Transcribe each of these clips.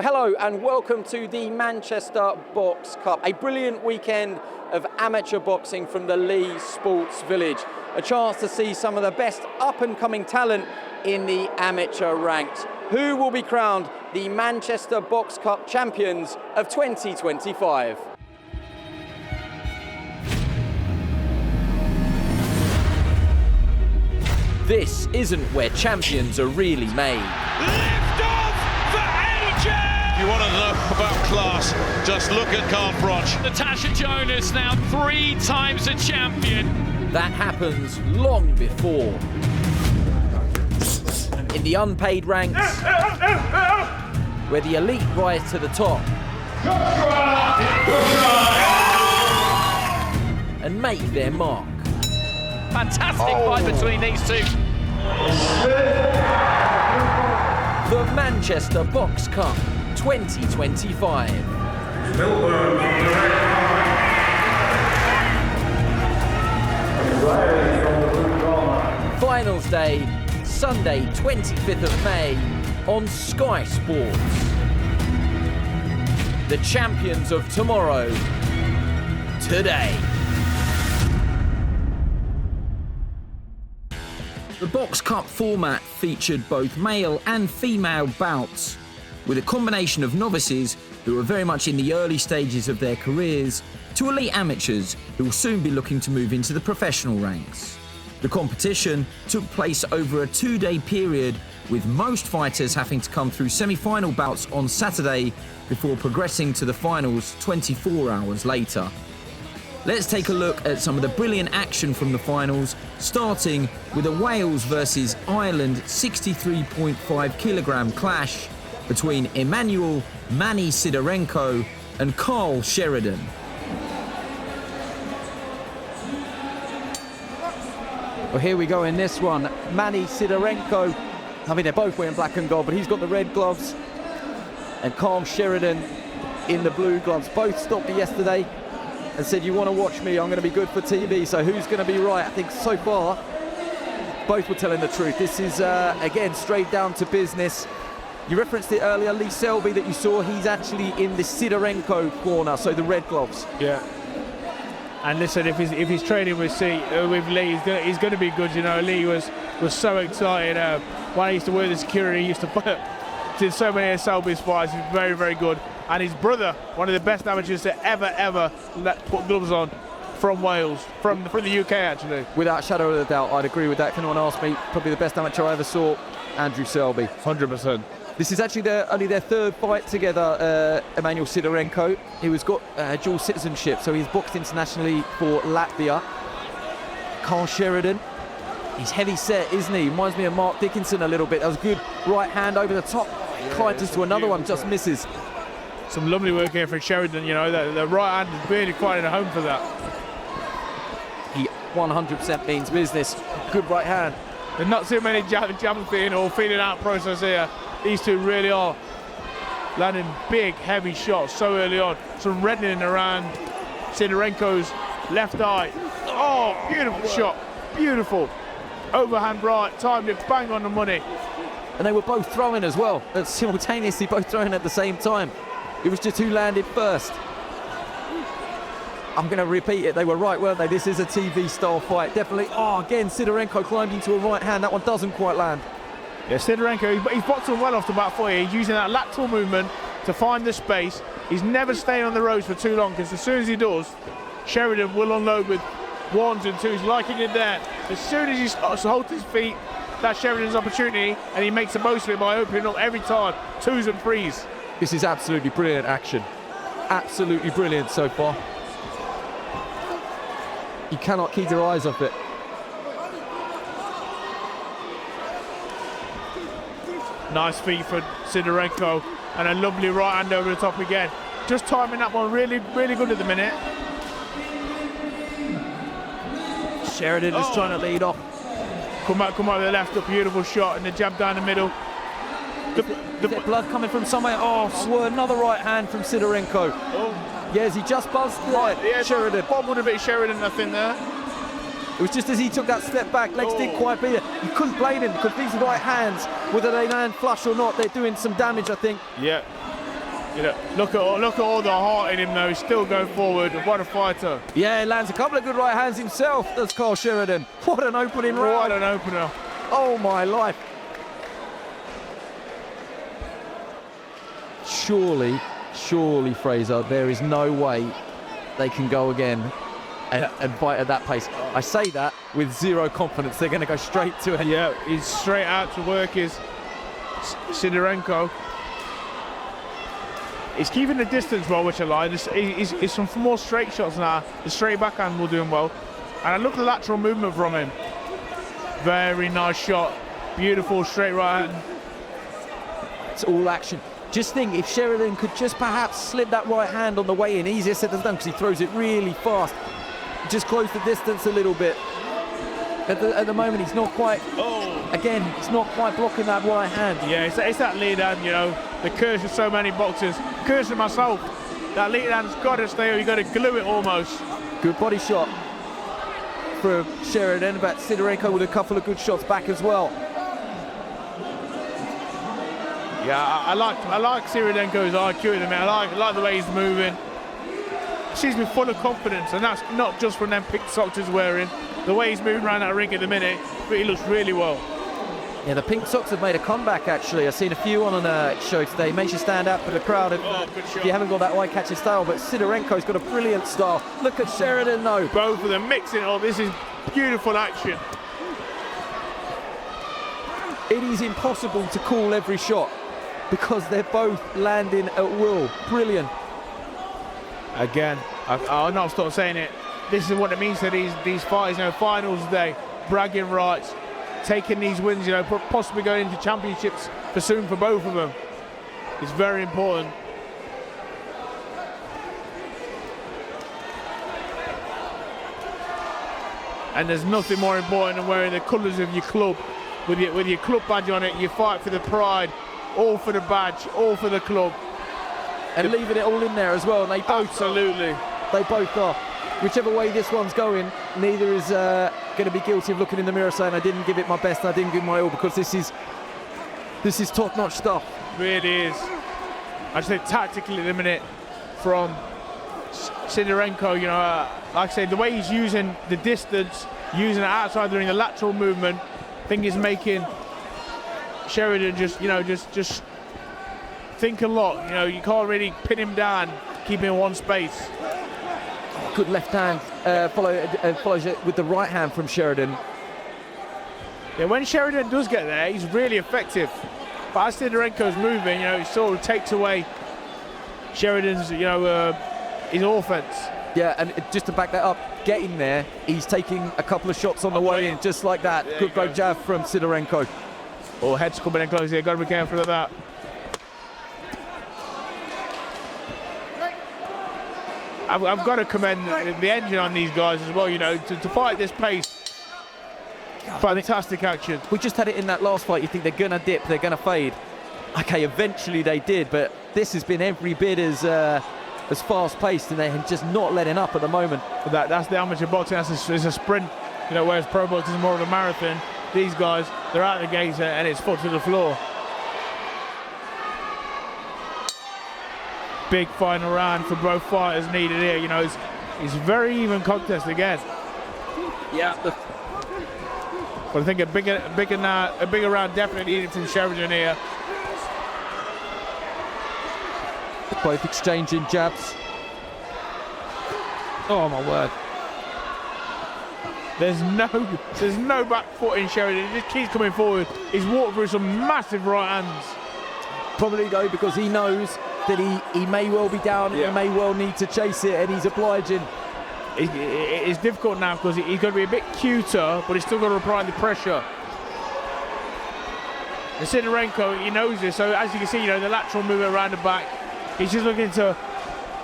Well, hello and welcome to the Manchester Box Cup, a brilliant weekend of amateur boxing from the Lee Sports Village. A chance to see some of the best up-and-coming talent in the amateur ranks. Who will be crowned the Manchester Box Cup champions of 2025? This isn't where champions are really made. Lift off for ages! If you want to know about class, just look at Carl Natasha Jonas now 3 times a champion. That happens long before. In the unpaid ranks, where the elite rise to the top and make their mark. Fantastic fight between these two. The Manchester Box Cup 2025. Finals day, Sunday 25th of May on Sky Sports. The champions of tomorrow, today. The Box Cup format featured both male and female bouts, with a combination of novices who are very much in the early stages of their careers to elite amateurs who will soon be looking to move into the professional ranks. The competition took place over a 2-day period, with most fighters having to come through semi-final bouts on Saturday before progressing to the finals 24 hours later. Let's take a look at some of the brilliant action from the finals, starting with a Wales versus Ireland 63.5 kilogram clash between Emmanuel Manny Sidorenko and Carl Sheridan. Well, here we go in this one. Manny Sidorenko, I mean, they're both wearing black and gold, but he's got the red gloves. And Carl Sheridan in the blue gloves. Both stopped me yesterday and said, you want to watch me, I'm going to be good for TV. So who's going to be right? I think so far, both were telling the truth. This is, again, straight down to business. You referenced it earlier, Lee Selby that you saw, he's actually in the Sidorenko corner, so the red gloves. Yeah. And listen, if he's training with Lee, he's going to be good. You know, Lee was so excited. When I used to wear the security, he used to did so many of Selby's fights. He's very, very good. And his brother, one of the best amateurs to ever put gloves on, from Wales, from the UK actually. Without a shadow of a doubt, I'd agree with that. If anyone asked me, probably the best amateur I ever saw, Andrew Selby. 100%. This is actually only their 3rd fight together, Emmanuel Sidorenko. He was got dual citizenship, so he's boxed internationally for Latvia. Carl Sheridan, he's heavy set, isn't he? Reminds me of Mark Dickinson a little bit. That was a good right hand over the top. Clydes to another one, just misses. Some lovely work here for Sheridan, you know, the right hand is really quite at home for that. He 100% means business. Good right hand. There's not too many jabs being or feeling out process here. These two really are landing big, heavy shots so early on. Some reddening around Sidorenko's left eye. Oh, beautiful shot, beautiful. Overhand right, timed it bang on the money. And they were both throwing as well, simultaneously both throwing at the same time. It was just who landed first. I'm going to repeat it, they were right, weren't they? This is a TV style fight, definitely. Oh, again, Sidorenko climbed into a right hand. That one doesn't quite land. Yeah, Sidorenko, he's boxing well off the back foot here. He's using that lateral movement to find the space. He's never staying on the ropes for too long, because as soon as he does, Sheridan will unload with 1s and 2s, liking it there. As soon as he holds his feet, that's Sheridan's opportunity, and he makes the most of it by opening up every time, 2s and 3s. This is absolutely brilliant action. Absolutely brilliant so far. You cannot keep your eyes off it. Nice feet for Sidorenko, and a lovely right hand over the top again. Just timing that one really, really good at the minute. Sheridan is trying to lead off. Come out to the left, a beautiful shot, and the jab down the middle. The blood coming from somewhere. Oh, another right hand from Sidorenko. Oh. Yes, he just buzzed Sheridan. Bob would have been Sheridan, I think, there. It was just as he took that step back, legs didn't quite be there. You couldn't blame him because these right hands, whether they land flush or not, they're doing some damage, I think. Yeah. You know, look at all the heart in him though. He's still going forward. What a fighter! Yeah, he lands a couple of good right hands himself, does Carl Sheridan. What an opening round. What an opener. Oh my life. Surely, Fraser, there is no way they can go again and fight at that pace. I say that with zero confidence. They're going to go straight to it. Yeah, he's straight out to work his Sidorenko. He's keeping the distance well, which I like. He's some more straight shots now. The straight backhand will do him well. And I look at the lateral movement from him. Very nice shot. Beautiful straight right hand. It's all action. Just think, if Sheridan could just perhaps slip that right hand on the way in, easier said than done, because he throws it really fast. Just close the distance a little bit. At the moment, he's not quite. Again, he's not quite blocking that right hand. Yeah, it's that lead hand, you know, the curse of so many boxers. Curse of myself. That lead hand's got to stay, or you got to glue it almost. Good body shot for Sheridan, but Sidorenko with a couple of good shots back as well. Yeah, I like Sidorenko's IQ in the minute. I like the way he's moving. Seems to be full of confidence, and that's not just from them pink socks he's wearing. The way he's moving around that ring at the minute, but he looks really well. Yeah, the pink socks have made a comeback actually. I've seen a few on a show today. Makes you stand out for the crowd if you haven't got that eye-catching style. But Sidorenko's got a brilliant style. Look at Sheridan though. Both of them mixing it up. This is beautiful action. It is impossible to call every shot because they're both landing at will. Brilliant. Again, I'll not stop saying it. This is what it means to these fights, you know, finals day, bragging rights, taking these wins, you know, possibly going into championships for soon for both of them. It's very important. And there's nothing more important than wearing the colours of your club. With your club badge on it, you fight for the pride, all for the badge, all for the club. And leaving it all in there as well. And they both absolutely. They both are. Whichever way this one's going, neither is going to be guilty of looking in the mirror saying I didn't give it my best, I didn't give my all, because this is top-notch stuff. It really is. I just think tactically at the minute from Sidorenko, you know, like I said, the way he's using the distance, using it outside the ring, the lateral movement, I think is making Sheridan just think a lot. You know, you can't really pin him down, keep him in one space. Good left hand follows it with the right hand from Sheridan. Yeah, when Sheridan does get there, he's really effective. But as Sidorenko's moving, you know, it sort of takes away Sheridan's, you know, his offense. Yeah, and just to back that up, getting there, he's taking a couple of shots on the way in, just like that. Good right jab from Sidorenko. Oh, head's coming in close here. Got to be careful of that. I've got to commend the engine on these guys as well, you know, to fight this pace. Fantastic action. We just had it in that last fight. You think they're going to dip, they're going to fade. Okay, eventually they did, but this has been every bit as fast-paced, and they're just not letting up at the moment. That's the amateur boxing. It's a sprint, you know, whereas pro boxing is more of a marathon. These guys, they're out of the gates and it's foot to the floor. Big final round for both fighters needed here. You know, it's very even contest again. Yeah. But I think a bigger round definitely needed from Sheridan here. Both exchanging jabs. Oh my word. There's no back foot in Sheridan. He just keeps coming forward. He's walked through some massive right hands. Probably though, because he knows that he may well be down, he may well need to chase it, and he's obliging. It's difficult now because he's got to be a bit cuter, but he's still got to apply the pressure. And Sidorenko, he knows this, so as you can see, you know, the lateral movement around the back, he's just looking to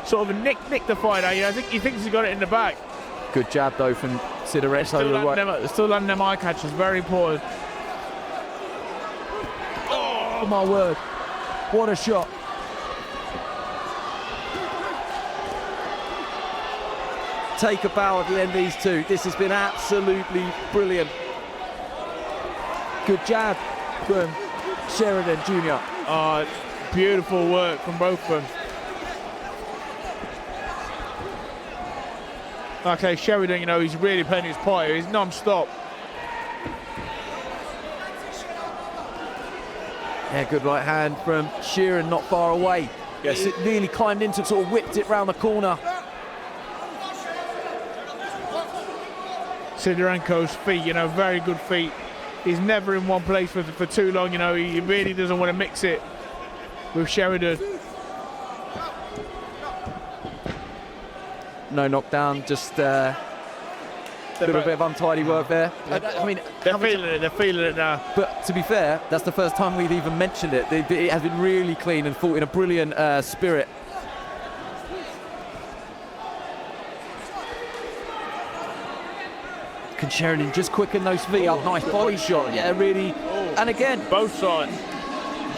sort of nick the fight out. You know, I think he thinks he's got it in the back. Good jab though from Sidorenko. Still landing them eye catchers, very important. Oh my word, what a shot. Take a bow at the end of these two. This has been absolutely brilliant. Good jab from Sheridan Jr. Beautiful work from both of them. Like I say, Sheridan, you know, he's really playing his part here. He's non-stop. Yeah, good right hand from Sheeran, not far away. Yes, it nearly climbed into, sort of whipped it round the corner. Sidorenko's feet, you know, very good feet. He's never in one place for too long, you know. He really doesn't want to mix it with Sheridan. No knockdown, just a little bit of untidy work there. I mean, they're feeling it now. But to be fair, that's the first time we've even mentioned it. It has been really clean and fought in a brilliant spirit. Can Sheridan just quicken those feet up? Nice body shot. Yeah, really. And again, both sides.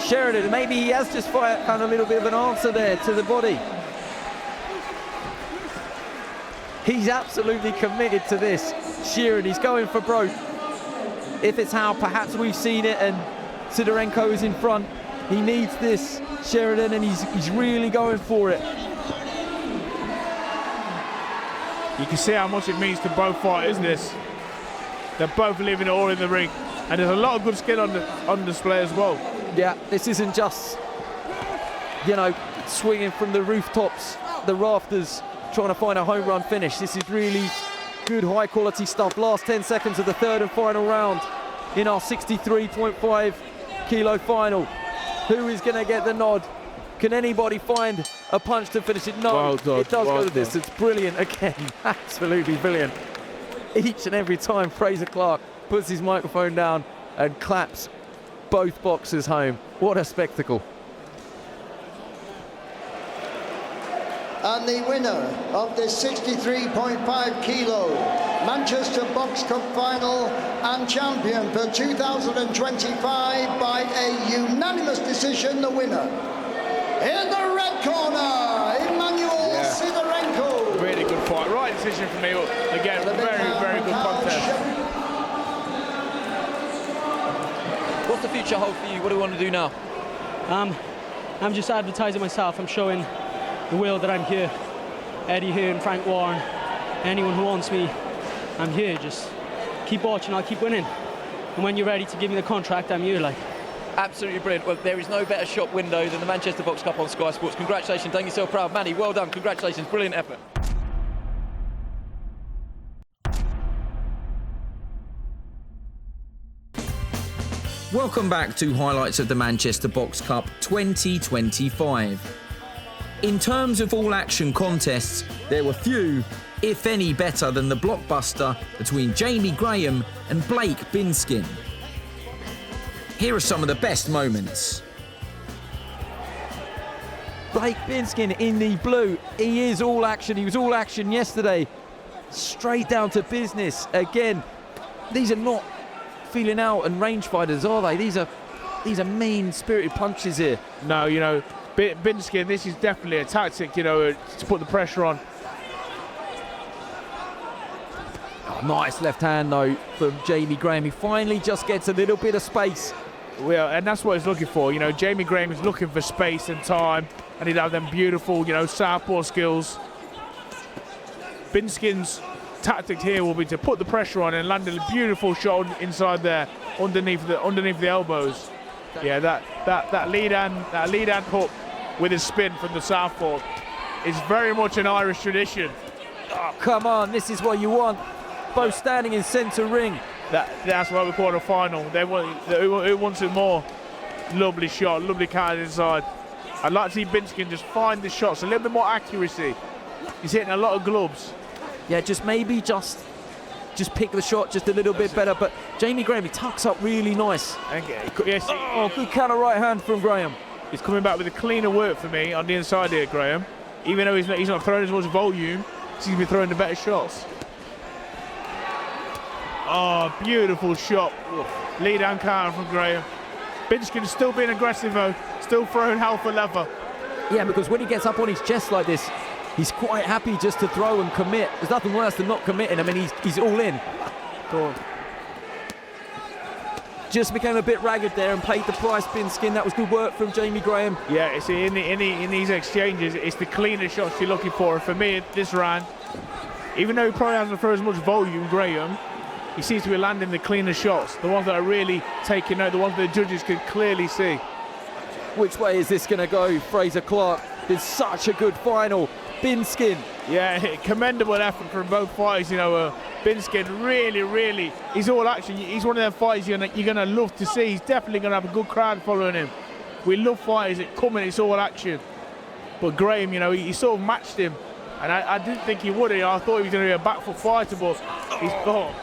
Sheridan, maybe he has just found a little bit of an answer there to the body. He's absolutely committed to this. Sheeran, he's going for broke. If it's how perhaps we've seen it and Sidorenko is in front, he needs this, Sheridan, and he's really going for it. You can see how much it means to both fighters, this. They're both leaving it all in the ring. And there's a lot of good skill on display as well. Yeah, this isn't just, you know, swinging from the rooftops, the rafters, trying to find a home run finish. This is really good, high quality stuff. Last 10 seconds of the third and final round in our 63.5 kilo final. Who is going to get the nod? Can anybody find a punch to finish it? No, well done, it does well go to this. It's brilliant again, absolutely brilliant. Each and every time Fraser Clark puts his microphone down and claps both boxers home. What a spectacle. And the winner of the 63.5 kilo Manchester Box Cup final and champion for 2025 by a unanimous decision, the winner in the red corner, Emmanuel Sidorenko. Really good fight, right decision for me. Again, very good contest. What's the future hold for you? What do you want to do now? I'm just advertising myself. I'm showing the world that I'm here. Eddie Hearn, Frank Warren, anyone who wants me, I'm here. Just keep watching, I'll keep winning. And when you're ready to give me the contract, I'm here, like. Absolutely brilliant. Well, there is no better shop window than the Manchester Box Cup on Sky Sports. Congratulations, done yourself proud. Manny, well done, congratulations, brilliant effort. Welcome back to highlights of the Manchester Box Cup 2025. In terms of all-action contests, there were few, if any, better than the blockbuster between Jamie Graham and Blake Binskin. Here are some of the best moments. Blake Binskin in the blue. He is all action. He was all action yesterday. Straight down to business. Again, these are not feeling out and range fighters, are they? These are mean-spirited punches here. No, you know, Binskin, this is definitely a tactic, you know, to put the pressure on. Oh, nice left hand, though, from Jamie Graham. He finally just gets a little bit of space. Well, and that's what he's looking for. You know, Jamie Graham is looking for space and time, and he'd have them beautiful, you know, southpaw skills. Binskin's tactic here will be to put the pressure on and land a beautiful shot inside there, underneath the elbows. Yeah, that lead hand hook with his spin from the southpaw is very much an Irish tradition. Oh, come on, this is what you want. Both standing in centre ring. That's why we call it a final. Who wants it more? Lovely shot, lovely counter inside. I'd like to see Binskin just find the shots, a little bit more accuracy. He's hitting a lot of gloves. Yeah, just pick the shot just a little bit better. But Jamie Graham, he tucks up really nice. Yes, oh, good counter right hand from Graham. He's coming back with a cleaner work for me on the inside here, Graham. Even though he's not throwing as much volume, he's been throwing the better shots. Oh, beautiful shot. Lead hand counter from Graham. Binskin's still being aggressive though, still throwing hell for leather. Yeah, because when he gets up on his chest like this, he's quite happy just to throw and commit. There's nothing worse than not committing. I mean, he's all in. Go on. just became a bit ragged there and paid the price. Binskin, that was good work from Jamie Graham. Yeah, it's in these exchanges, it's the cleaner shots you're looking for. For me, this round, even though he probably hasn't thrown as much volume, Graham, he seems to be landing the cleaner shots, the ones that are really taking out, the ones that the judges can clearly see. Which way is this going to go? Fraser Clark did such a good final. Binskin. Yeah, commendable effort from both fighters. Binskin really, he's all action. He's one of them fighters you're going to love to see. He's definitely going to have a good crowd following him. We love fighters that come in, it's all action. But Graham, he sort of matched him. And I didn't think he would. I thought he was going to be a back foot fighter, but he's got.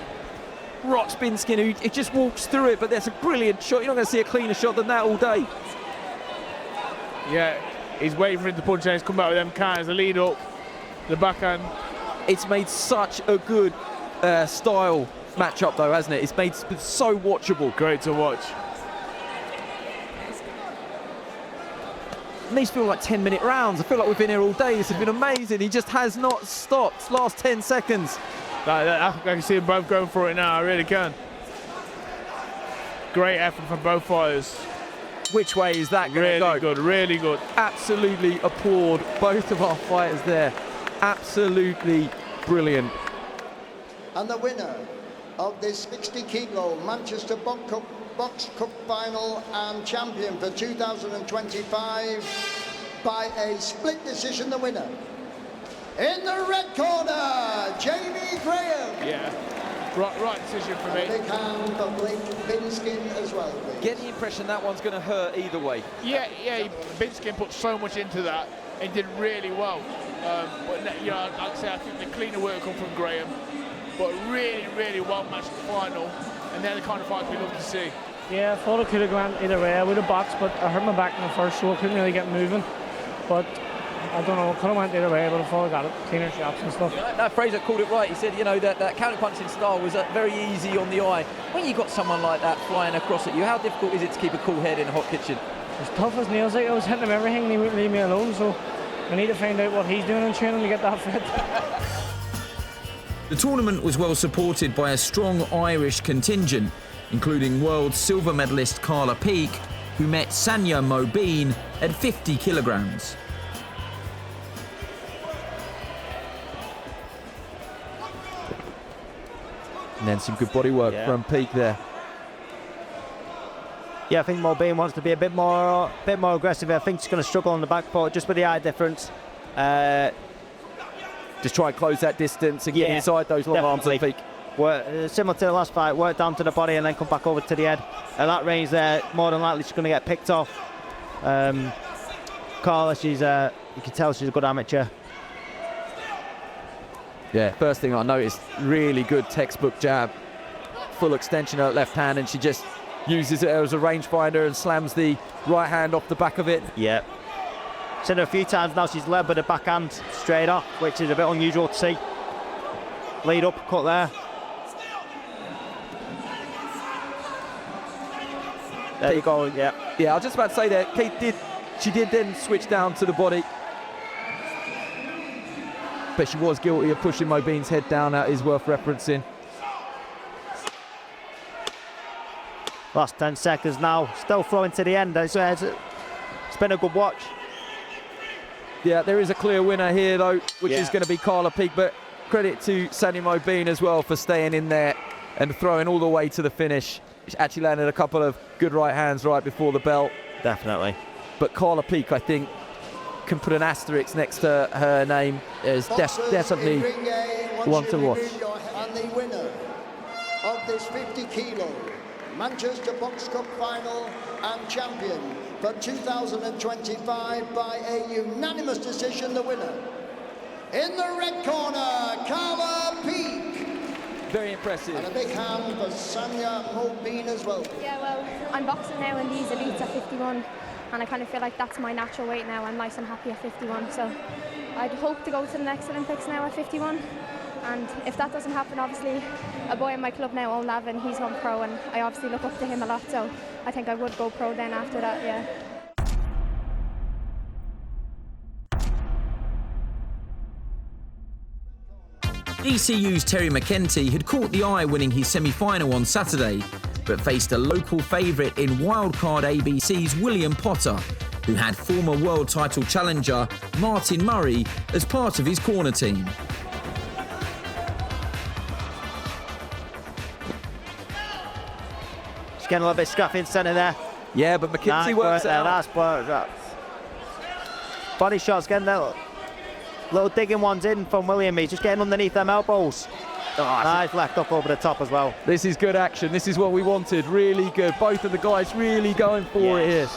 Rocks Binskin, who just walks through it, but that's a brilliant shot. You're not going to see a cleaner shot than that all day. Yeah, he's waiting for him to punch and he's come back with them counters, the lead up, the backhand. It's made such a good style matchup though, hasn't it? It's made it so watchable. Great to watch. And these feel like 10-minute rounds. I feel like we've been here all day. This has been amazing. He just has not stopped. Last 10 seconds. I can see them both going for it now, I really can. Great effort from both fighters. Which way is that going to go? Really good, really good. Absolutely applaud both of our fighters there. Absolutely brilliant. And the winner of this 60 kilo Manchester Box Cup final and champion for 2025 by a split decision, the winner. In the red corner, Jamie Graham. Yeah, right decision for me. A big hand for Binskin as well, please. Get the impression that one's going to hurt either way. Yeah, Binskin put so much into that and did really well. But like I say, I think the cleaner work come from Graham. But really well matched final, and they're the kind of fights we love to see. Yeah, I thought it could have gone either way. I would have boxed, but I hurt my back in the first, so I couldn't really get moving. But I don't know, could have went either way, but I thought I got it. Cleaner shots and stuff. No, Fraser called it right. He said, that counter-punching style was very easy on the eye. When you got someone like that flying across at you, how difficult is it to keep a cool head in a hot kitchen? As tough as nails. I was hitting him everything, and he wouldn't leave me alone. So I need to find out what he's doing in training to get that fit. The tournament was well supported by a strong Irish contingent, including world silver medalist Carla Peake, who met Sanya Mobeen at 50 kilograms. And then some good body work from Peake there. Yeah, I think Mobeen wants to be a bit more aggressive. I think she's going to struggle on the back foot just with the eye difference. Just try and close that distance and get inside those long arms of Peake. Similar to the last fight, work down to the body and then come back over to the head. At that range there, more than likely she's going to get picked off. Carla, you can tell she's a good amateur. Yeah, first thing I noticed, really good textbook jab. Full extension of left hand, and she just uses it as a rangefinder and slams the right hand off the back of it. Yeah. Seen her a few times now, she's led with the backhand straight off, which is a bit unusual to see. Lead uppercut there. There you go, yeah. Yeah, I was just about to say that she did then switch down to the body. But she was guilty of pushing Mobeen's head down. That is worth referencing. Last 10 seconds now, still flowing to the end. It's been a good watch. Yeah, there is a clear winner here though, which is going to be Carla Peake, but credit to Sanya Mobeen as well for staying in there and throwing all the way to the finish. She actually landed a couple of good right hands right before the bell. Definitely. But Carla Peake, I think, can put an asterisk next to her name as definitely one to watch. And the winner of this 50 kilo Manchester Box Cup final and champion for 2025 by a unanimous decision, the winner. In the red corner, Carla Peake. Very impressive. And a big hand for Sanya Mobeen as well. Yeah, well, I'm boxing now in these elites at 51, and I kind of feel like that's my natural weight now. I'm nice and happy at 51, so I'd hope to go to the next Olympics now at 51. And if that doesn't happen, obviously, a boy in my club now, Lavin, he's gone pro, and I obviously look up to him a lot, so I think I would go pro then after that, yeah. DCU's Terry McEntee had caught the eye winning his semi-final on Saturday, but faced a local favourite in wildcard ABC's William Potter, who had former world title challenger Martin Murray as part of his corner team. Just getting a little bit scrappy in centre there. Yeah, but McKenzie works out. That's worked out. Body shots getting there. Little digging ones in from William. He's just getting underneath them elbows. Nice left up over the top as well. This is good action. This is what we wanted. Really good. Both of the guys really going for it here.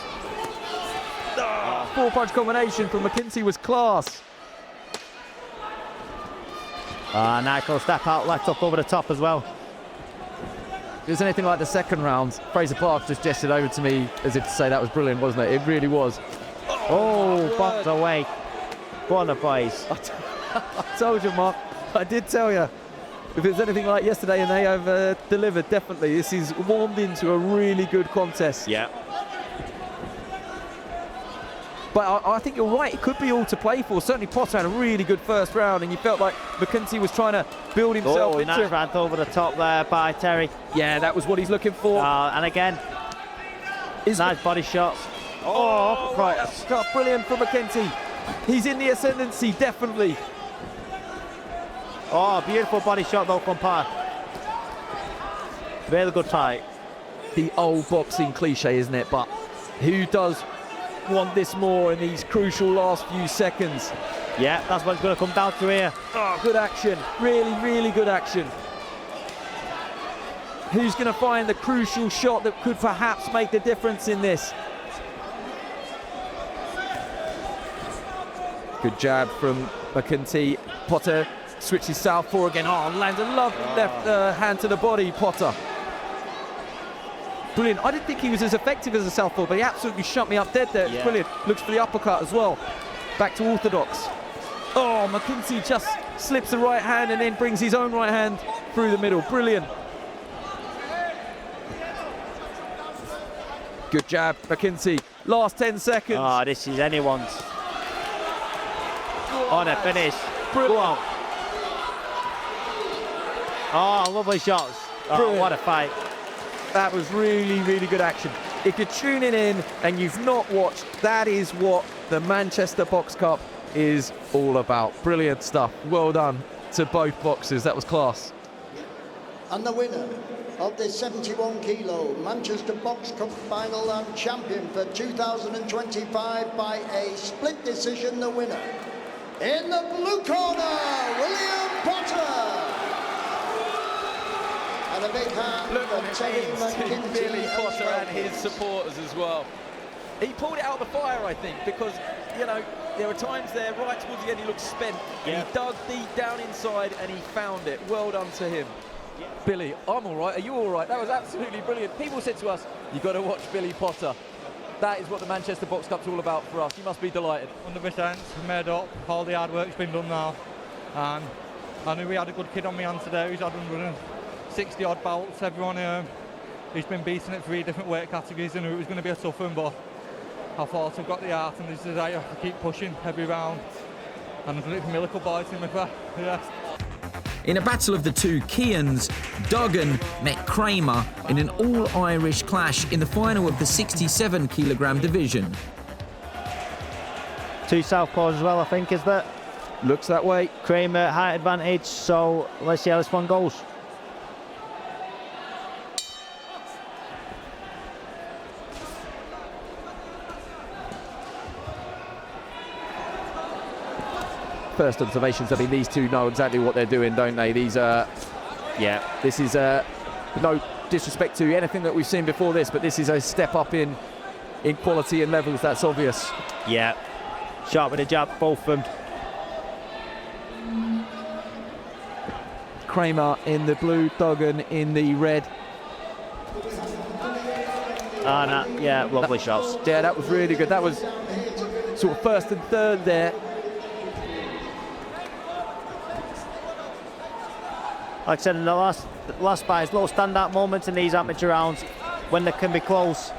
Four-punch combination from McKenzie was class. Nice little step out, left up over the top as well. If it was anything like the second round, Fraser Clark just gestured over to me as if to say that was brilliant, wasn't it? It really was. Oh, bumped away. What a boys. I told you, Mark. I did tell you. If it's anything like yesterday, and they have delivered, definitely. This is warmed into a really good contest. Yeah. But I think you're right. It could be all to play for. Certainly Potter had a really good first round, and you felt like McKenzie was trying to build himself into nice rant over the top there by Terry. Yeah, that was what he's looking for. And again, nice body shots. Oh, right. Stuff brilliant from McKenzie. He's in the ascendancy, definitely. Oh, beautiful body shot though from Potter. Really good fight. The old boxing cliche, isn't it? But who does want this more in these crucial last few seconds? Yeah, that's what it's going to come down to here. Oh, good action. Really, really good action. Who's going to find the crucial shot that could perhaps make the difference in this? Good jab from McKenzie. Potter switches southpaw again. Oh, lands a lovely left hand to the body, Potter. Brilliant. I didn't think he was as effective as a southpaw, but he absolutely shut me up dead there. Yeah. Brilliant. Looks for the uppercut as well. Back to orthodox. Oh, McKenzie just slips the right hand and then brings his own right hand through the middle. Brilliant. Good jab, McKenzie. Last 10 seconds. Oh, this is anyone's. On a finish. Brilliant. Oh, lovely shots. Oh, what a fight. That was really, really good action. If you're tuning in and you've not watched, that is what the Manchester Box Cup is all about. Brilliant stuff. Well done to both boxers. That was class. And the winner of the 71 kilo Manchester Box Cup final and champion for 2025 by a split decision, the winner in the blue corner, William Potter. And a big hand from Terry McKenzie Billy Potter and his supporters as well. He pulled it out of the fire, I think, because, you know, there were times there right towards the end he looked spent. Yeah. And he dug deep down inside and he found it. Well done to him. Yeah. Billy, I'm all right. Are you all right? That was absolutely brilliant. People said to us, you've got to watch Billy Potter. That is what the Manchester Box Cup's all about for us. You must be delighted. 100%. Made up. All the hard work's been done now. And I knew we had a good kid on my hand today. He's had been running 60 odd bouts. Everyone, he's been beaten at 3 different weight categories. I knew it was going to be a tough one, but I thought I've got the heart and the desire to keep pushing every round. And there's a little miracle boy to me for, yeah. In a battle of the two Keans, Duggan met Kramer in an all-Irish clash in the final of the 67 kilogram division. 2 southpaws as well, I think, is that? Looks that way. Kramer height advantage, so let's see how this one goes. First observations, I mean, these two know exactly what they're doing, don't they? These are, yeah, this is no disrespect to anything that we've seen before this, but this is a step up in quality and levels, that's obvious. Yeah, sharp with a jab, both of them. Kramer in the blue, Duggan in the red. Yeah, lovely shots. Yeah, that was really good. That was sort of first and third there. Like I said in the last fight, little standout moments in these amateur rounds when they can be close.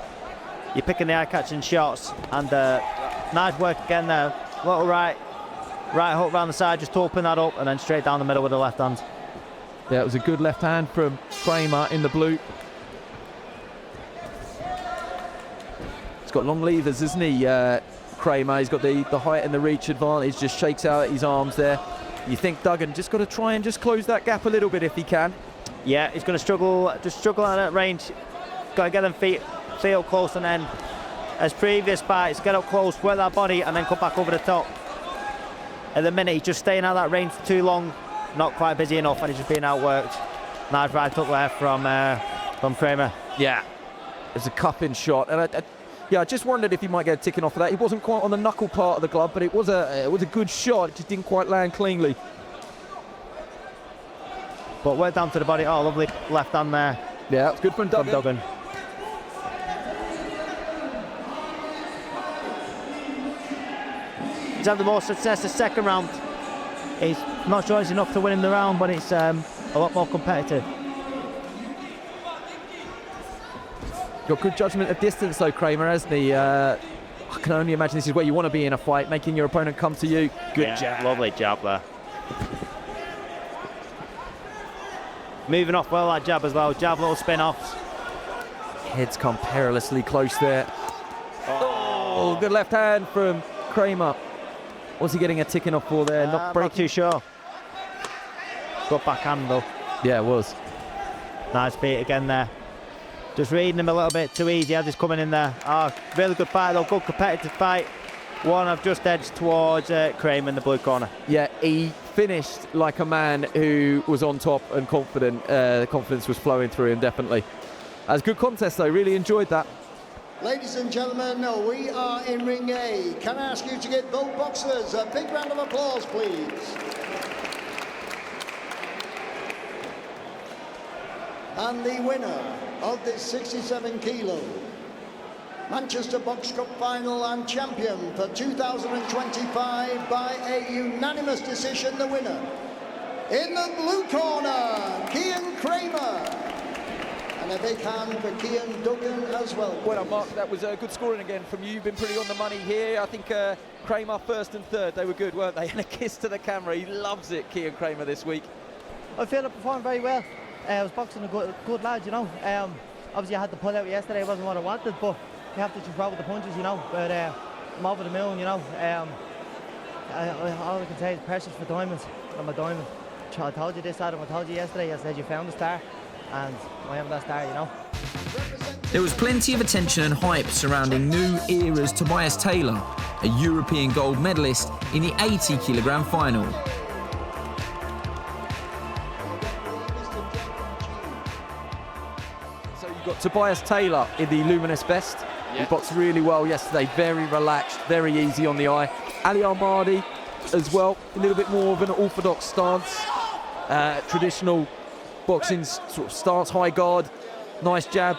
You're picking the eye-catching shots, and nice work again there. Little right hook round the side, just to open that up, and then straight down the middle with the left hand. Yeah, it was a good left hand from Kramer in the blue. He's got long levers, isn't he, Kramer? He's got the height and the reach advantage, just shakes out his arms there. You think Duggan just got to try and just close that gap a little bit if he can. Yeah, he's going to struggle at that range. Got to get them feet up close, and then, as previous fights, get up close with that body and then come back over the top. At the minute, he's just staying out that range for too long, not quite busy enough, and he's just being outworked. Nice right up there from Kramer. Yeah, it's a cupping shot, and I just wondered if he might get a ticking off of that. He wasn't quite on the knuckle part of the glove, but it was a good shot. It just didn't quite land cleanly. But we're down to the body. Oh, lovely left hand there. Yeah, that's good from Duggan. He's had the most success the second round. He's not sure it's enough to win in the round, but it's a lot more competitive. Got good judgment of distance though, Kramer, hasn't he? I can only imagine this is where you want to be in a fight, making your opponent come to you. Good jab. Lovely jab there. Moving off well, that jab as well. Jab, little spin-offs. Heads come perilously close there. Oh, good left hand from Kramer. Was he getting a ticking off for there? Not too sure. Good backhand though. Yeah, it was. Nice beat again there. Just reading him a little bit too easy. Just coming in there. Oh, really good fight though. Good competitive fight. One I've just edged towards Kramer in the blue corner. Yeah, he finished like a man who was on top and confident. The confidence was flowing through him, definitely. That was a good contest though. Really enjoyed that. Ladies and gentlemen, we are in ring A. Can I ask you to give both boxers a big round of applause, please? And the winner of this 67 kilo Manchester Box Cup final and champion for 2025 by a unanimous decision, the winner in the blue corner, Kian Kramer. And a big hand for Kian Duggan as well. Well, Mark, that was good scoring again from you. You've been pretty on the money here. I think Kramer first and third, they were good, weren't they? And a kiss to the camera. He loves it, Kian Kramer, this week. I feel I performed very well. I was boxing a good lad, you know. Obviously, I had to pull out yesterday. It wasn't what I wanted, but you have to just roll with the punches, you know. But I'm over the moon, you know. All I can say is precious for diamonds. I'm a diamond. I told you this, Adam. I told you yesterday. I said you found a star, and I am that star, you know. There was plenty of attention and hype surrounding new era's Tobias Taylor, a European gold medalist in the 80 kilogram final. So you've got Tobias Taylor in the luminous vest. He boxed really well yesterday, very relaxed, very easy on the eye. Ali Al-Mahdi as well, a little bit more of an orthodox stance, traditional boxing sort of stance, high guard, nice jab,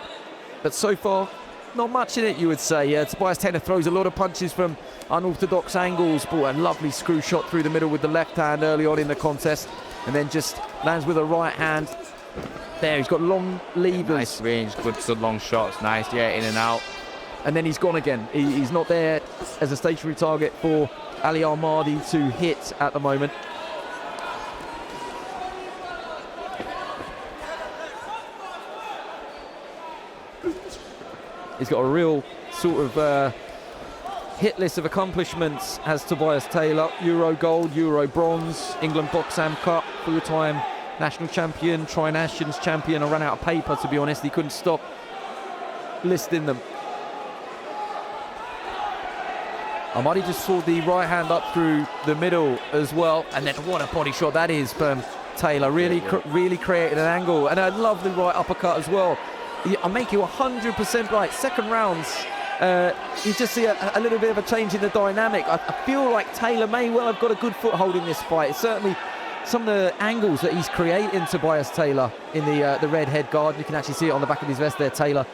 but so far not much in it, you would say. Tobias Taylor throws a lot of punches from unorthodox angles, but a lovely screw shot through the middle with the left hand early on in the contest, and then just lands with a right hand. There, he's got long levers. Nice range, good long shots, nice, yeah, in and out. And then he's gone again. He's not there as a stationary target for Ali Al-Mahdi to hit at the moment. He's got a real sort of hit list of accomplishments, has Tobias Taylor. Euro gold, Euro bronze, England Box Am Cup, full-time national champion, Tri-Nations champion. I ran out of paper, to be honest. He couldn't stop listing them. Al-Mahdi just saw the right hand up through the middle as well, and then what a body shot that is from Taylor. Really created an angle, and a lovely right uppercut as well. I'll make you 100% right. Second rounds, you just see a little bit of a change in the dynamic. I feel like Taylor may well have got a good foothold in this fight. It's certainly some of the angles that he's creating, Tobias Taylor, in the red head guard. You can actually see it on the back of his vest there, Taylor.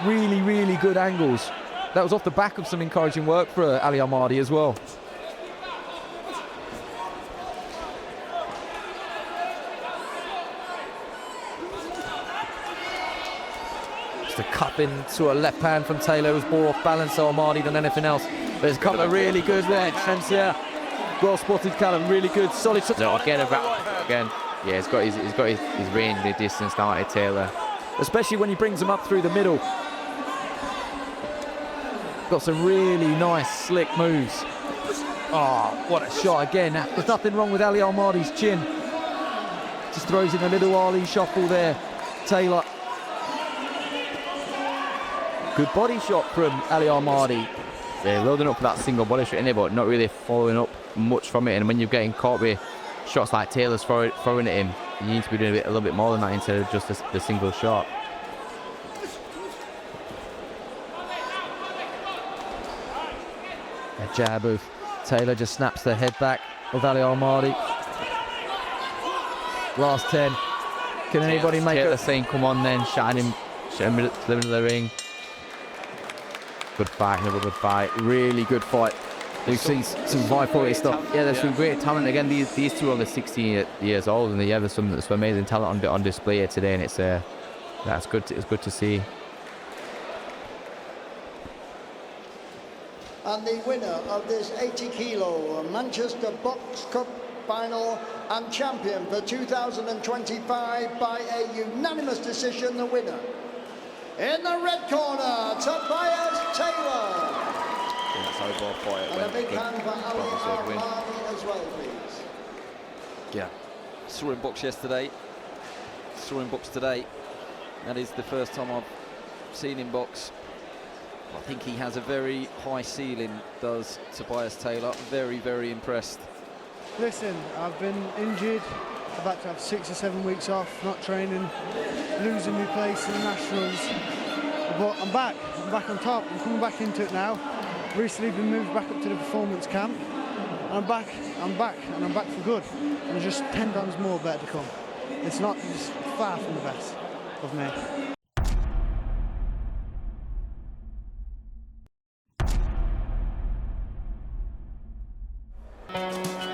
Really good angles. That was off the back of some encouraging work for Ali Al-Mahdi as well. Just a cup into a left hand from Taylor was more off balance Al-Mahdi than anything else. But there's a couple of really good right hands here. Well spotted, Callum. Really good, solid. So again, again, yeah, he's got his range, the distance now, Taylor. Especially when he brings them up through the middle. Got some really nice, slick moves. Oh, what a shot again. There's nothing wrong with Ali Al-Mahdi's chin. Just throws in a little Ali shuffle there. Taylor. Good body shot from Ali Al-Mahdi. Yeah, loading up for that single body shot in there, but not really following up much from it. And when you're getting caught with shots like Taylor's throwing at him, you need to be doing a little bit more than that instead of just the single shot. A jab of Taylor just snaps the head back of Ali Al-Mahdi. Last 10. Can anybody make Taylor it? saying, come on then, shut him to the middle of the ring. Good fight, another good fight. Really good fight. We've seen some high-quality stuff. Yeah, there's some great talent. Again, these two are only 16 years old, and there's some amazing talent on display here today, and it's good. It's good to see. And the winner of this 80 kilo Manchester Box Cup final and champion for 2025 by a unanimous decision, the winner. In the red corner, Tobias Taylor. That's how both fight And a big hand for Ali Al-Mahdi as well, please. Yeah, saw him box yesterday. Saw him box today. That is the first time I've seen him box. I think he has a very high ceiling, does Tobias Taylor. Very, very impressed. Listen, I've been injured. I've had to have 6 or 7 weeks off, not training, losing my place in the Nationals. But I'm back on top. I'm coming back into it now. Recently been moved back up to the performance camp. And I'm back, and I'm back for good. And just 10 times more better to come. It's far from the best of me.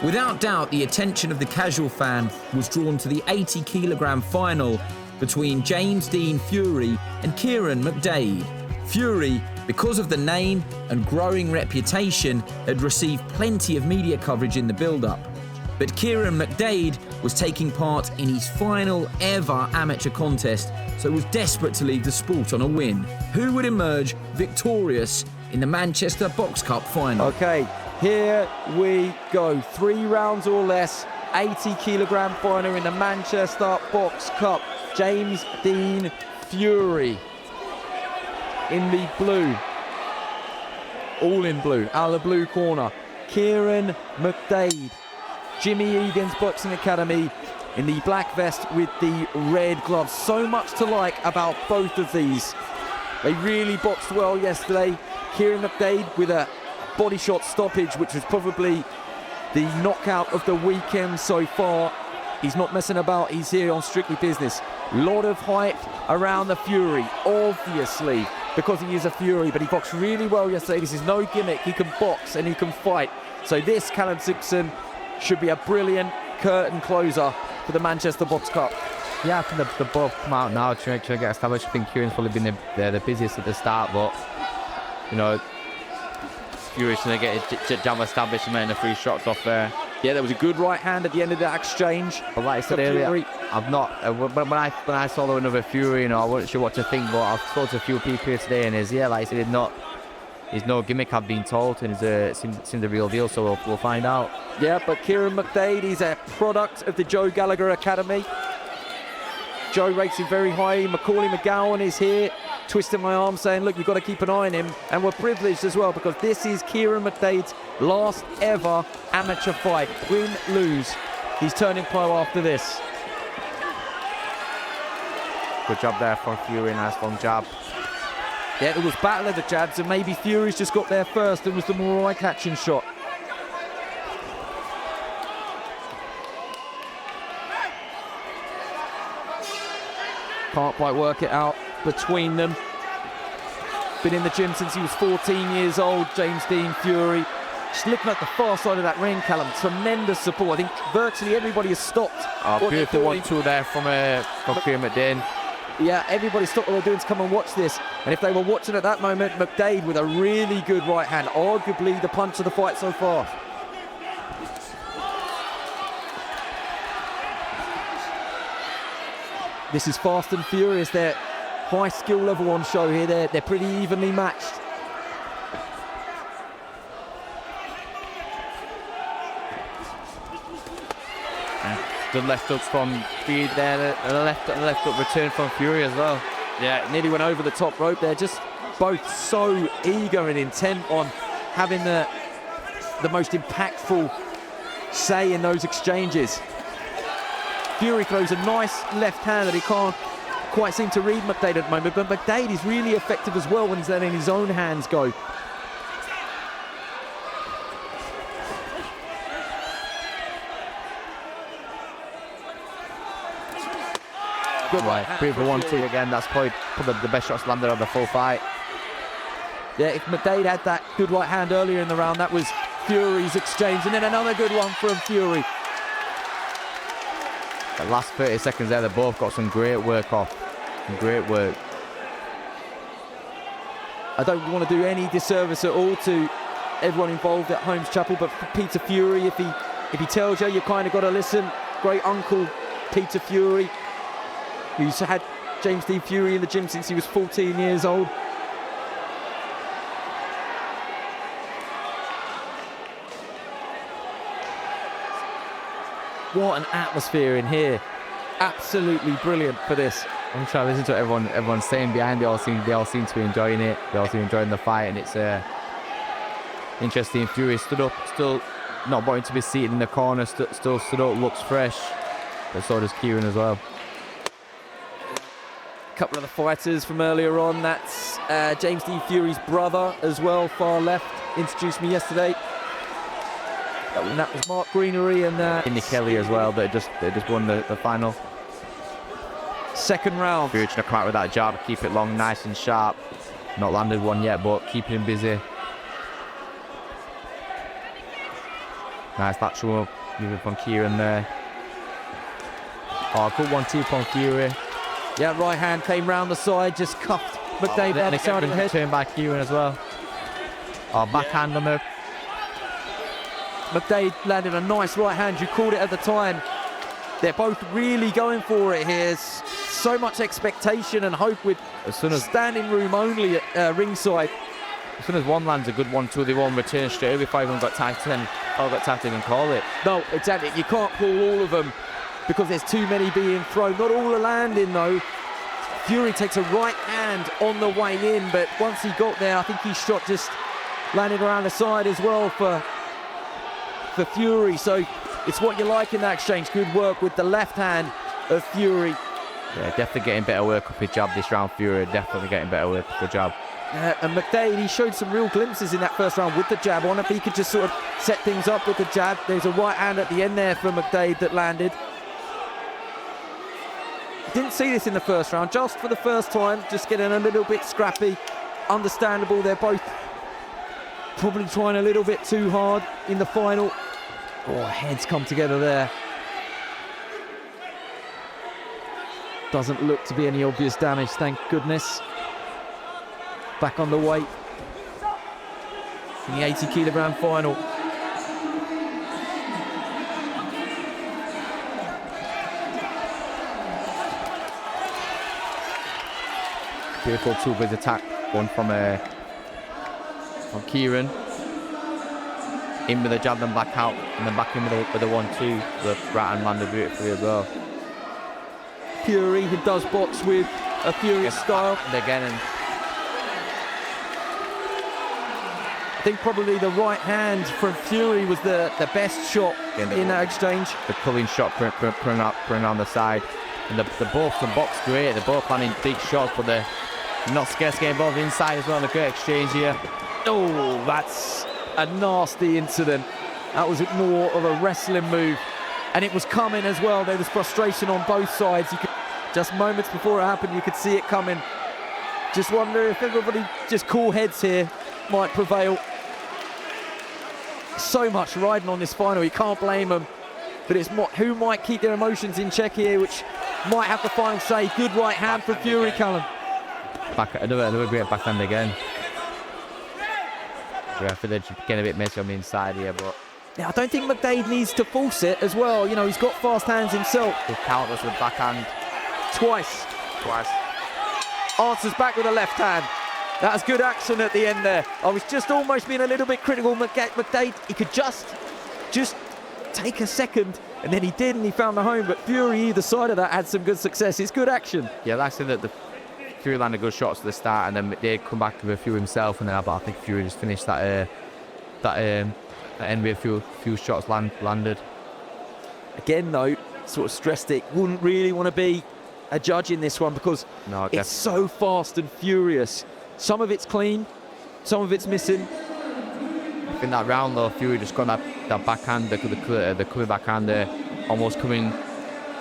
Without doubt, the attention of the casual fan was drawn to the 80 kilogram final between James Dean Fury and Kieran McDade. Fury, because of the name and growing reputation, had received plenty of media coverage in the build-up. But Kieran McDade was taking part in his final ever amateur contest, so was desperate to leave the sport on a win. Who would emerge victorious in the Manchester Box Cup final? Okay, here we go. 3 rounds or less. 80 kilogram final in the Manchester Box Cup. James Dean Fury in the blue. All in blue. Out of the blue corner. Kieran McDade. Jimmy Egan's Boxing Academy in the black vest with the red gloves. So much to like about both of these. They really boxed well yesterday. Kieran McDade with a body shot stoppage, which was probably the knockout of the weekend so far. He's not messing about. He's here on strictly business. Lot of hype around the Fury, obviously, because he is a Fury, but he boxed really well yesterday. This is no gimmick. He can box and he can fight. So this, Callum Simpson, should be a brilliant curtain closer for the Manchester Box Cup. Yeah, I think the both come out now trying to get established. I think Kieran's probably been the busiest at the start, but you know, Fury's going to get a jab established and the 3 shots off there. Yeah, there was a good right hand at the end of that exchange. But like I said earlier, I've not. When I saw another Fury, you know, I wasn't sure what to think. But I've spoken to a few people here today, and like I said, it's no gimmick. I've been told, and it seems the real deal. So we'll find out. Yeah, but Kieran McDade is a product of the Joe Gallagher Academy. Joe rates him very high. Macaulay McGowan is here, twisting my arm, saying, look, you've got to keep an eye on him. And we're privileged as well, because this is Kieran McDade's last ever amateur fight. Win, lose. He's turning pro after this. Good job there for Fury. Nice long jab. Yeah, it was battle of the jabs, and maybe Fury's just got there first and was the more eye-catching shot. Can't quite work it out between them. Been in the gym since he was 14 years old, James Dean Fury. Just looking at the far side of that ring, Callum, tremendous support. I think virtually everybody has stopped. Oh, beautiful 1-2 there from Kieran McDade. Yeah, everybody stopped what they're doing to come and watch this. And if they were watching at that moment, McDade with a really good right hand, arguably the punch of the fight so far. This is fast and furious. They're high skill level on show here. They're pretty evenly matched. Good left hook from Speed there, and a left hook return from Fury as well. Yeah, nearly went over the top rope there. Just both so eager and intent on having the most impactful say in those exchanges. Fury throws a nice left hand that he can't quite seem to read McDade at the moment, but McDade is really effective as well when he's letting his own hands go. Good right. For 1-2 again. That's probably the best shots landed on the full fight. Yeah, if McDade had that good right hand earlier in the round, that was Fury's exchange, and then another good one from Fury. The last 30 seconds there, they both got some great work off. Some great work. I don't want to do any disservice at all to everyone involved at Holmes Chapel, but for Peter Fury, if he tells you, you kind of got to listen. Great uncle Peter Fury, who's had James D. Fury in the gym since he was 14 years old. What an atmosphere in here. Absolutely brilliant for this. I'm trying to listen to what everyone's saying behind. They all seem to be enjoying it. They all seem to be enjoying the fight, and it's interesting. Fury stood up, still not wanting to be seated in the corner, still stood up, looks fresh. But so does Kieran as well. A couple of the fighters from earlier on. That's James D. Fury's brother as well, far left, introduced me yesterday. That was Mark Greenery and Nick Kelly as well. They just won the final. Second round. Fury trying to come out with that jab, keep it long, nice and sharp. Not landed one yet, but keeping him busy. Nice lateral moving from Kieran there. Oh, good 1-2 from Fury. Yeah, right hand came round the side, just cuffed McDade down the side of the head. Turn by Kieran as well. Oh, backhand on the. McDade landed a nice right hand. You called it at the time. They're both really going for it here. So much expectation and hope with standing room only at ringside. As soon as one lands a good 1-2, they won't return straight away. If I even got time to even call it. No, exactly. You can't call all of them because there's too many being thrown. Not all are landing though. Fury takes a right hand on the way in, but once he got there, I think his shot just landed around the side as well for Fury. So it's what you like in that exchange. Good work with the left hand of Fury. Yeah, definitely getting better work off his jab this round. Fury definitely getting better work off the jab. And McDade, he showed some real glimpses in that first round with the jab on. If he could just sort of set things up with the jab. There's a right hand at the end there from McDade that landed. Didn't see this in the first round, just for the first time, just getting a little bit scrappy. Understandable, they're both probably trying a little bit too hard in the final. Oh, heads come together there. Doesn't look to be any obvious damage, thank goodness. Back on the weight in the 80 kilogram final. Beautiful two-base attack, one from Kieran. In with the jab, then back out, and then back in with the 1-2. The right hand landed beautifully as well. Fury, who does box with a Fury style. And again, and I think probably the right hand from Fury was the best shot in that exchange. The pulling shot putting on the side. And the both can box great. They're both landing big shots, but they're not scared to get involved inside as well. A great exchange here. Oh, that's a nasty incident. That was more of a wrestling move. And it was coming as well. There was frustration on both sides. You could, just moments before it happened, you could see it coming. Just wonder if everybody, just cool heads here, might prevail. So much riding on this final, you can't blame them. But it's who might keep their emotions in check here, which might have the final say. Good right hand from Fury, Callum. Back, another great backhand again. Yeah, I feel they're getting a bit messy on the inside here, but yeah, I don't think McDade needs to force it as well. You know, he's got fast hands himself. He's countless with backhand. Twice. Answers back with a left hand. That was good action at the end there. I was just almost being a little bit critical. McDade, he could just take a second and then he did, and he found the home. But Fury, either side of that, had some good success. It's good action. Yeah, like I said, that the Fury landed good shots at the start, and then they come back with a few himself, and then I think Fury just finished that end with a few shots landed. Again, though, sort of stressed it. Wouldn't really want to be a judge in this one because it's so fast and furious. Some of it's clean, some of it's missing. In that round though, Fury just got that backhand, the coming backhand there, almost coming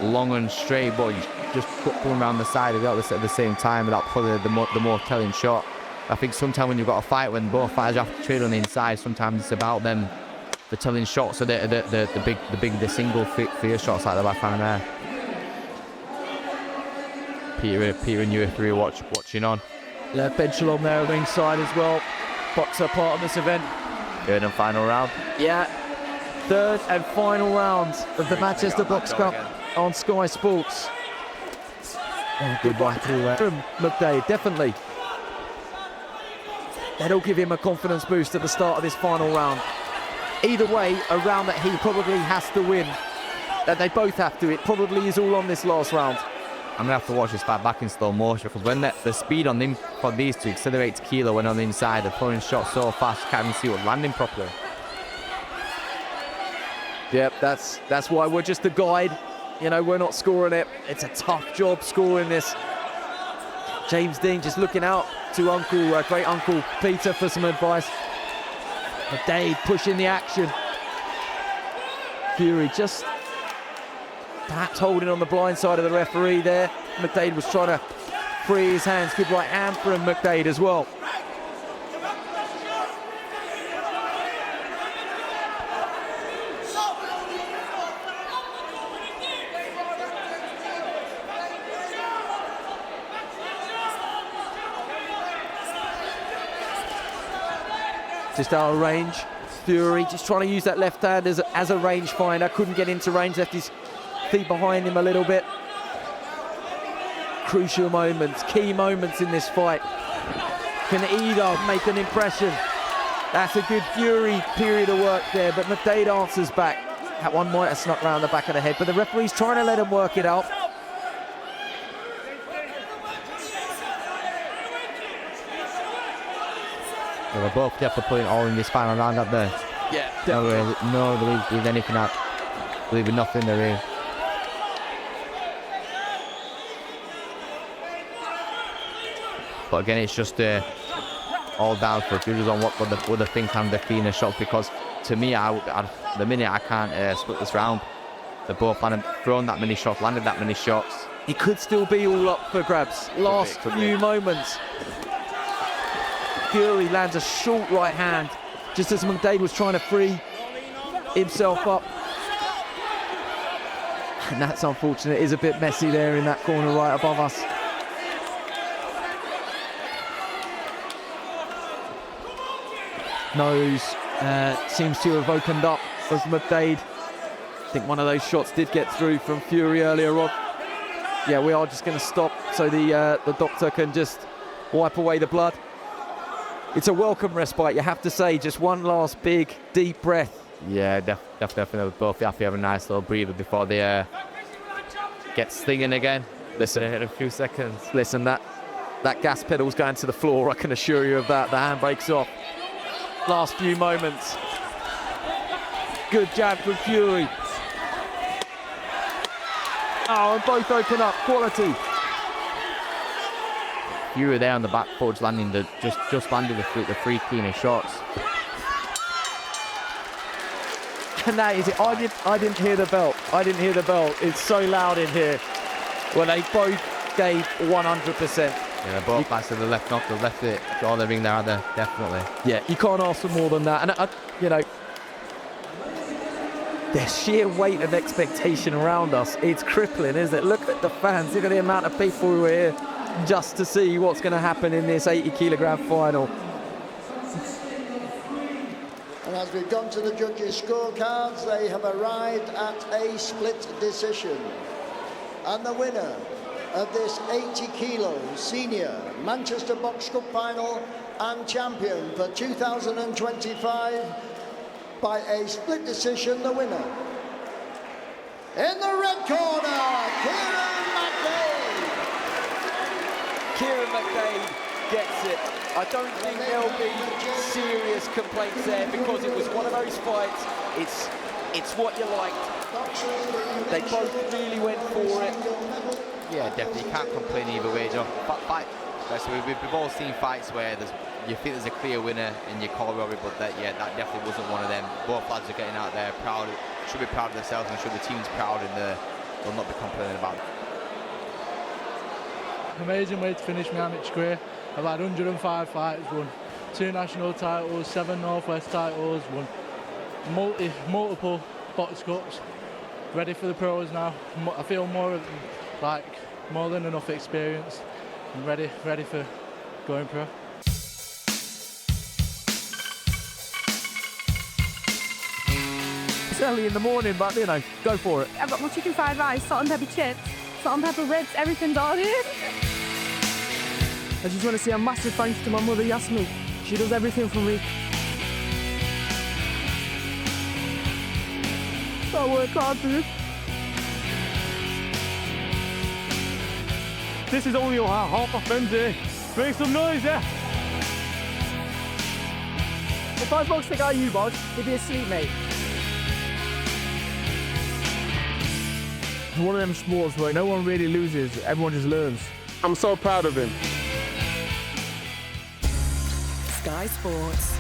long and straight, but you just pulling around the side of it at the same time. Without probably the more telling shot. I think sometimes when you've got a fight, when both fighters have to trade on the inside, sometimes it's about them, the telling shots, or the single fear shots like the backhand there. Peter and you three watching on. Yeah, Benchel there ringside as well. Boxer part of this event. Third and final round. Yeah, third and final round of the Manchester Box Cup on Sky Sports. Good one from McDade, definitely. That'll give him a confidence boost at the start of this final round. Either way, a round that he probably has to win. That they both have to. It probably is all on this last round. I'm going to have to watch this fight back in slow motion, because when the speed on them for these two accelerates Kilo when on the inside, they're throwing shots so fast you can't even see what's landing properly. Yep, that's why we're just a guide. You know, we're not scoring it. It's a tough job scoring this. James Dean just looking out to great Uncle Peter for some advice. McDade pushing the action. Fury just perhaps holding on the blind side of the referee there. McDade was trying to free his hands. Good right hand from McDade as well. Just out of range. Fury just trying to use that left hand as a range finder. Couldn't get into range, left his feet behind him a little bit. Crucial moments, key moments in this fight. Can either make an impression? That's a good Fury period of work there, but McDade answers back. That one might have snuck round the back of the head, but the referee's trying to let him work it out. They were both definitely putting all in this final round up there. Yeah, definitely. No, believe anything out. Believing nothing in the ring. But again, it's just all down for judges on what they think and they're feeling the shots, because to me, the minute I can't split this round. They both landed, thrown that many shots, landed that many shots. It could still be all up for grabs. Last few moments. Fury lands a short right hand, just as McDade was trying to free himself up. And that's unfortunate. It is a bit messy there in that corner right above us. Nose seems to have opened up as McDade. I think one of those shots did get through from Fury earlier on. Yeah, we are just going to stop so the doctor can just wipe away the blood. It's a welcome respite, you have to say. Just one last big, deep breath. Yeah, definitely both have to have a nice little breather before they get stinging again. Listen, in a few seconds. Listen, that gas pedal's going to the floor, I can assure you of that. The handbrake's off. Last few moments. Good jab from Fury. Oh, and both open up. Quality. Fury there on the back forge landing just landed the three cleaner shots. And that is it. I didn't hear the bell. I didn't hear the bell. It's so loud in here. Well, they both gave 100%. Yeah, both backs to the left, not the left it. All the ring there, are there, definitely. Yeah, you can't ask for more than that. And you know, the sheer weight of expectation around us, it's crippling, isn't it? Look at the fans. Look at the amount of people who are here just to see what's going to happen in this 80-kilogram final. And as we've gone to the judges' scorecards, they have arrived at a split decision. And the winner of this 80-kilo senior Manchester Box Cup final and champion for 2025 by a split decision, the winner In the red corner, Kieran McDade. Kieran McDade gets it. I don't think there'll be serious complaints there because it was one of those fights. It's what you liked. They both really went for it. Yeah, definitely. You can't complain either way, John. We've all seen fights where you think there's a clear winner and you call Robbie, but that definitely wasn't one of them. Both lads are getting out there proud, should be proud of themselves and should the team's proud, and they'll not be complaining about it. Amazing way to finish my amateur career. I've had 105 fights, won 2 national titles, 7 Northwest titles, won multiple box cups. Ready for the pros now. I feel more than enough experience. I'm ready for going pro. It's early in the morning, but you know, go for it. I've got my chicken fried rice, salt and pepper chips, salt and pepper ribs, everything's ordered. I just want to say a massive thanks to my mother, Yasmin. She does everything for me. I work hard for this. This is all your half my friends here. Make some noise, yeah? If I boxed the guy you boxed, he'd be asleep, mate. It's one of them sports where no one really loses, everyone just learns. I'm so proud of him. Sky Sports.